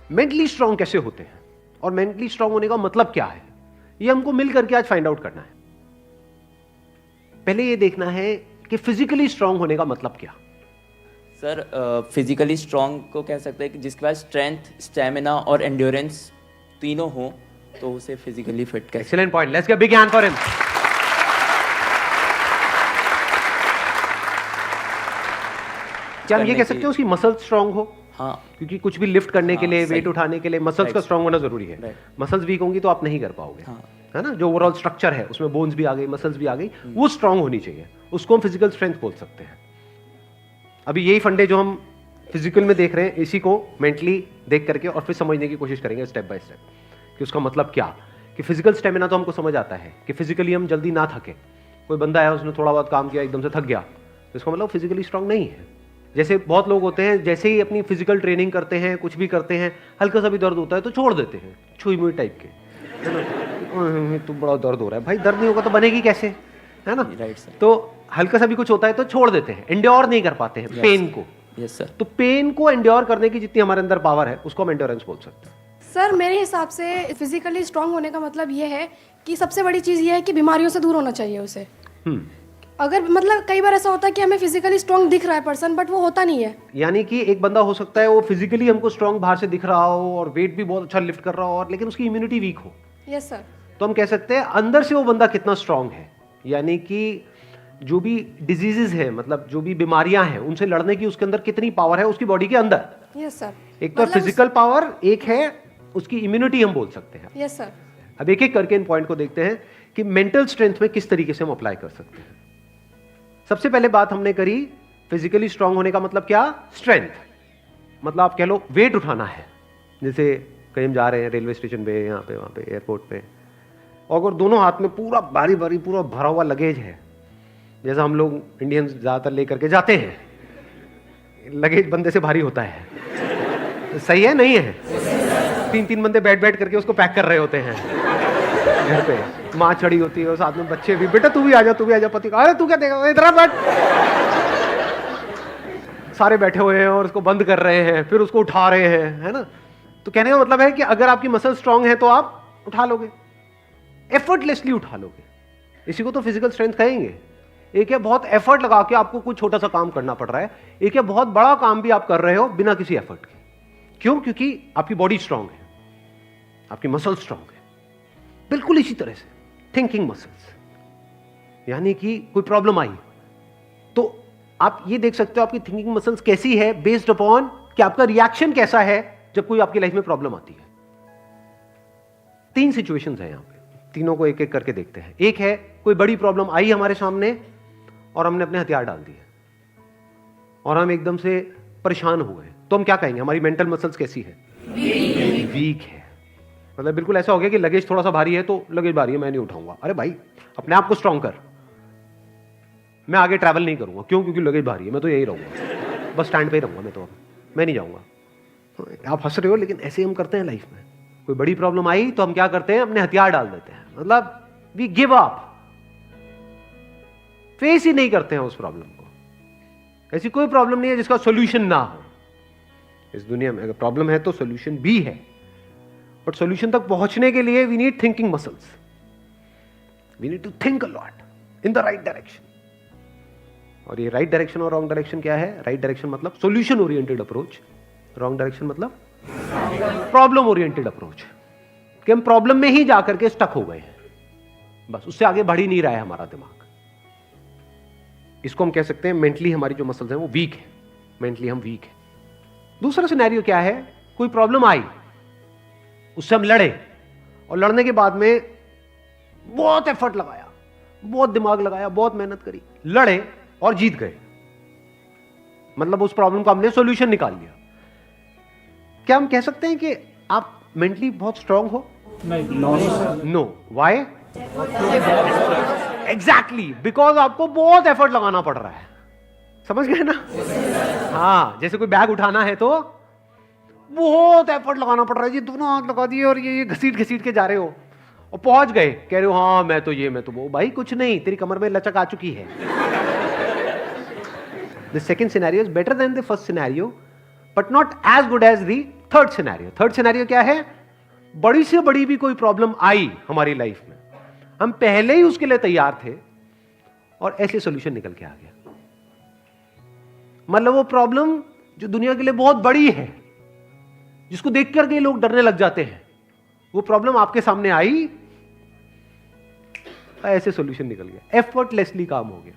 Mentally strong कैसे होते हैं और मेंटली स्ट्रांग होने का मतलब क्या है, ये हमको मिल करके आज फाइंड आउट करना है। पहले ये देखना है कि फिजिकली स्ट्रांग होने का मतलब क्या। सर फिजिकली स्ट्रांग को कह सकते हैं कि जिसके पास स्ट्रेंथ, स्टेमिना और एंड्योरेंस तीनों हो तो उसे फिजिकली फिट कह। Excellent point, let's give big hand for him. क्या हम ये कह सकते हैं उसकी मसल स्ट्रांग हो? हाँ, क्योंकि कुछ भी लिफ्ट करने के लिए, वेट उठाने के लिए मसल्स का स्ट्रांग होना जरूरी है। मसल्स वीक होंगी तो आप नहीं कर पाओगे, है ना। जो ओवरऑल स्ट्रक्चर है उसमें बोन्स भी आ गई, मसल्स भी आ गई, वो स्ट्रांग होनी चाहिए, उसको हम फिजिकल स्ट्रेंथ बोल सकते हैं। अभी यही फंडे जो हम फिजिकल में देख रहे हैं, इसी को मेंटली देख करके और फिर समझने की कोशिश करेंगे स्टेप बाय स्टेप कि उसका मतलब क्या। कि फिजिकल स्टेमिना तो हमको समझ आता है कि फिजिकली हम जल्दी ना थके। कोई बंदा है उसने थोड़ा बहुत काम किया एकदम से थक गया तो इसका मतलब फिजिकली स्ट्रांग नहीं है। जैसे बहुत लोग होते हैं, जैसे ही अपनी फिजिकल ट्रेनिंग करते हैं, कुछ भी करते हैं, हल्का सा भी दर्द होता है तो छोड़ देते हैं, छुई मुई टाइप के, है ना। तो बड़ा दर्द हो रहा है, भाई दर्द नहीं होगा तो बनेगी कैसे, है ना। तो हल्का सा भी कुछ होता है तो छोड़ देते हैं, एंड्योर नहीं कर पाते हैं पेन को। Yes sir. तो पेन को एंड्योर करने की जितनी हमारे अंदर पावर है उसको हम एंड्योरेंस बोल सकते हैं। सर मेरे हिसाब से फिजिकली स्ट्रांग होने का मतलब ये है कि सबसे बड़ी चीज़ ये है कि बीमारियों से दूर होना चाहिए उसे। अगर मतलब कई बार ऐसा होता है कि हमें फिजिकली स्ट्रांग दिख रहा है पर्सन, बट वो होता नहीं है। यानी कि एक बंदा हो सकता है वो फिजिकली हमको स्ट्रांग बाहर से दिख रहा हो और वेट भी बहुत अच्छा लिफ्ट कर रहा हो, और लेकिन उसकी इम्यूनिटी वीक हो। Yes sir. तो हम कह सकते हैं अंदर से वो बंदा कितना स्ट्रांग है। यानी कि जो भी डिजीजेज है, मतलब जो भी बीमारियां हैं, उनसे लड़ने की उसके अंदर कितनी पावर है उसकी बॉडी के अंदर। Yes sir. एक तो फिजिकल पावर, एक है उसकी इम्यूनिटी हम बोल सकते हैं। Yes sir. अब एक एक करके इन पॉइंट को देखते हैं कि मेंटल स्ट्रेंथ में किस तरीके से हम अप्लाई कर सकते हैं। सबसे पहले बात हमने करी फिजिकली स्ट्रांग होने का मतलब क्या, स्ट्रेंथ। मतलब आप कह लो वेट उठाना है। जैसे कहीं हम जा रहे हैं रेलवे स्टेशन पे, यहाँ पे, वहाँ पे, एयरपोर्ट पे, और अगर दोनों हाथ में पूरा भारी भारी पूरा भरा हुआ लगेज है, जैसा हम लोग इंडियंस ज़्यादातर लेकर के जाते हैं, लगेज बंदे से भारी होता है, सही है नहीं है? तीन तीन बंदे बैठ बैठ करके उसको पैक कर रहे होते हैं घर पे, माँ चढ़ी होती है और साथ में बच्चे भी, बेटा तू भी आ जा, तू भी आ जा, पति अरे तू क्या देगा, इधर बैठ। सारे बैठे हुए हैं और उसको बंद कर रहे हैं, फिर उसको उठा रहे हैं, है ना। तो कहने का मतलब है कि अगर आपकी मसल स्ट्रांग है तो आप उठा लोगे, एफर्टलेसली उठा लोगे। इसी को तो फिजिकल स्ट्रेंथ कहेंगे। एक है बहुत एफर्ट लगा के आपको कुछ छोटा सा काम करना पड़ रहा है, एक है बहुत बड़ा काम भी आप कर रहे हो बिना किसी एफर्ट के। क्यों? क्योंकि आपकी बॉडी स्ट्रांग है, आपकी मसल स्ट्रांग है। बिल्कुल इसी तरह से थिंकिंग मसल्स, यानी कि कोई प्रॉब्लम आई तो आप ये देख सकते हो आपकी थिंकिंग मसल्स कैसी है, बेस्ड अपॉन कि आपका रिएक्शन कैसा है जब कोई आपकी लाइफ में प्रॉब्लम आती है। तीन सिचुएशंस हैं यहां पे, तीनों को एक एक करके देखते हैं। एक है कोई बड़ी प्रॉब्लम आई हमारे सामने और हमने अपने हथियार डाल दिए और हम एकदम से परेशान हो गए, तो हम क्या कहेंगे, हमारी मेंटल मसल्स कैसी है, वीक है। मतलब बिल्कुल ऐसा हो गया कि लगेज थोड़ा सा भारी है तो लगेज भारी है, मैं नहीं उठाऊंगा। अरे भाई अपने आप को स्ट्रांग कर, मैं आगे ट्रैवल नहीं करूंगा। क्यों? क्योंकि लगेज भारी है, मैं तो यही रहूंगा, बस स्टैंड पे ही रहूंगा, मैं नहीं जाऊंगा। आप हंस रहे हो लेकिन ऐसे हम करते हैं लाइफ में। कोई बड़ी प्रॉब्लम आई तो हम क्या करते हैं, अपने हथियार डाल देते हैं, मतलब वी गिव अप, फेस ही नहीं करते हैं उस प्रॉब्लम को। ऐसी कोई प्रॉब्लम नहीं है जिसका सॉल्यूशन ना हो इस दुनिया में। अगर प्रॉब्लम है तो सॉल्यूशन भी है, बट सॉल्यूशन तक पहुंचने के लिए we need thinking muscles, we need to think a lot in the right direction. और ये राइट डायरेक्शन और रॉन्ग डायरेक्शन क्या है? राइट डायरेक्शन मतलब solution oriented approach, wrong direction मतलब प्रॉब्लम ओरिएंटेड अप्रोच, कि हम प्रॉब्लम में ही जाकर के स्टक हो गए हैं, बस उससे आगे बढ़ ही नहीं रहा है हमारा दिमाग। इसको हम कह सकते हैं मेंटली हमारी जो मसल्स हैं वो वीक है, मेंटली हम वीक है। दूसरा सिनेरियो क्या है, कोई प्रॉब्लम आई, उससे हम लड़े और लड़ने के बाद में बहुत एफर्ट लगाया, बहुत दिमाग लगाया, बहुत मेहनत करी, लड़े और जीत गए, मतलब उस प्रॉब्लम का हमने सॉल्यूशन निकाल लिया। क्या हम कह सकते हैं कि आप मेंटली बहुत स्ट्रांग हो? नो। व्हाई? एग्जैक्टली बिकॉज आपको बहुत एफर्ट लगाना पड़ रहा है। समझ गए ना? हाँ, जैसे कोई बैग उठाना है तो बहुत एफर्ट लगाना पड़ रहा है जी, दोनों हाथ लगा दिए और ये घसीट घसीट के जा रहे हो और पहुंच गए, कह रहे हो हाँ मैं तो ये, मैं तो वो। भाई कुछ नहीं, तेरी कमर में लचक आ चुकी है। The second scenario is better than the first scenario, but not as good as the third scenario क्या है? बड़ी से बड़ी भी कोई प्रॉब्लम आई हमारी लाइफ में, हम पहले ही उसके लिए तैयार थे और ऐसे सॉल्यूशन निकल के आ गया। मतलब वो प्रॉब्लम जो दुनिया के लिए बहुत बड़ी है, जिसको देख करके लोग डरने लग जाते हैं, वो प्रॉब्लम आपके सामने आई, ऐसे सॉल्यूशन निकल गया, एफर्टलेसली काम हो गया।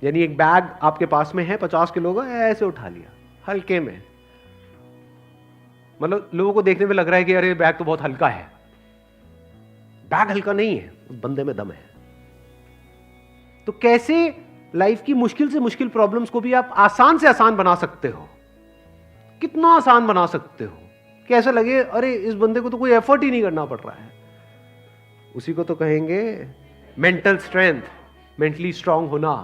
यानी एक बैग आपके पास में है 50 किलो का, ऐसे उठा लिया हल्के में। मतलब लोगों को देखने में लग रहा है कि अरे बैग तो बहुत हल्का है। बैग हल्का नहीं है, उस बंदे में दम है। तो कैसे लाइफ की मुश्किल से मुश्किल प्रॉब्लम्स को भी आप आसान से आसान बना सकते हो? कितना आसान बना सकते हो कि ऐसा लगे अरे इस बंदे को तो कोई एफर्ट ही नहीं करना पड़ रहा है। उसी को तो कहेंगे मेंटल स्ट्रेंथ, मेंटली स्ट्रांग होना।